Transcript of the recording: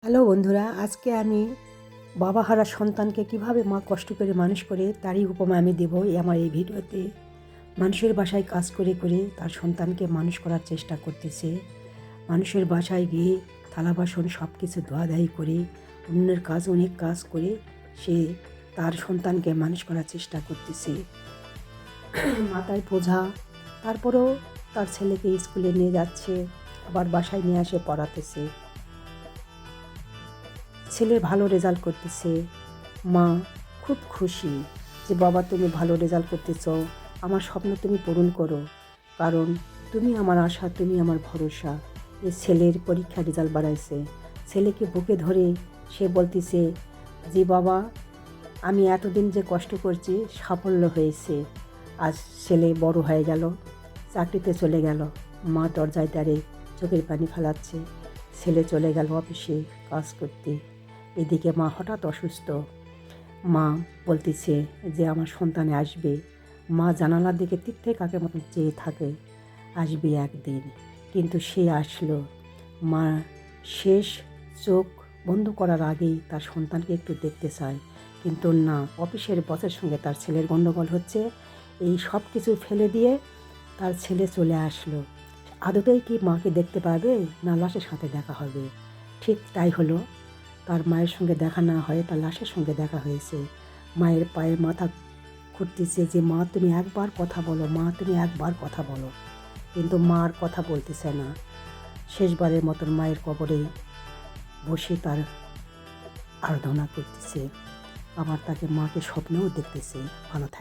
Hello বন্ধুরা, আজকে আমি বাবাহারা সন্তানকে কিভাবে মা কষ্ট করে মানুষ করে তারই উপমা আমি দেবো আমার এই ভিডিওতে। মানুষের বাসায় কাজ করে করে তার সন্তানকে মানুষ করার চেষ্টা করতেছে। মানুষের বাসায় গিয়ে থালা বাসন সব কিছু ধোয়াধাই করে অন্যের কাজ অনেক কাজ করে সে তার সন্তানকে মানুষ করার চেষ্টা করতেছে। মাথায় বোঝা, তারপরেও তার ছেলেকে স্কুলে নিয়ে যাচ্ছে, আবার বাসায় নিয়ে আসে পড়াতেছে। ছেলে ভালো রেজাল্ট করতেছে, মা খুব খুশি যে বাবা তুমি ভালো রেজাল্ট করতেছ, আমার স্বপ্ন তুমি পূরণ করো, কারণ তুমি আমার আশা, তুমি আমার ভরসা। এ ছেলের পরীক্ষা রেজাল্ট বাড়াইছে, ছেলেকে বুকে ধরে সে বলতেছে যে বাবা আমি এতদিন যে কষ্ট করছি সাফল্য হয়েছে, আজ ছেলে বড় হয়ে গেল, চাকরিতে চলে গেল। মা দরজায় দাঁড়িয়ে চোখের পানি ফেলাচ্ছে। ছেলে চলে গেল অফিসে কাজ করতে, এদিকে মা হঠাৎ অসুস্থ। মা বলতেছে যে আমার সন্তানে আসবে। মা জানালার দিকে তীর্থে কাকের মতন চেয়ে থাকে, আসবে একদিন। কিন্তু সে আসলো। মা শেষ চোখ বন্ধ করার আগেই তার সন্তানকে একটু দেখতে চায়, কিন্তু না, অফিসের বসের সঙ্গে তার ছেলের গণ্ডগোল হচ্ছে। এই সব কিছু ফেলে দিয়ে তার ছেলে চলে আসলো। আদতেই কি মাকে দেখতে পাবে, না লাশের সাথে দেখা হবে? ঠিক তাই হলো। তার মায়ের সঙ্গে দেখা না হয়ে তার লাশের সঙ্গে দেখা হয়েছে। মায়ের পায়ে মাথা ঘুরতেছে যে মা তুমি একবার কথা বলো, মা তুমি একবার কথা বলো। কিন্তু মা আর কথা বলতেছে না। শেষবারের মতন মায়ের কবরে বসে তার আরাধনা করতেছে, আবার তাকে মাকে স্বপ্নেও দেখতেছে। ভালো থাকে।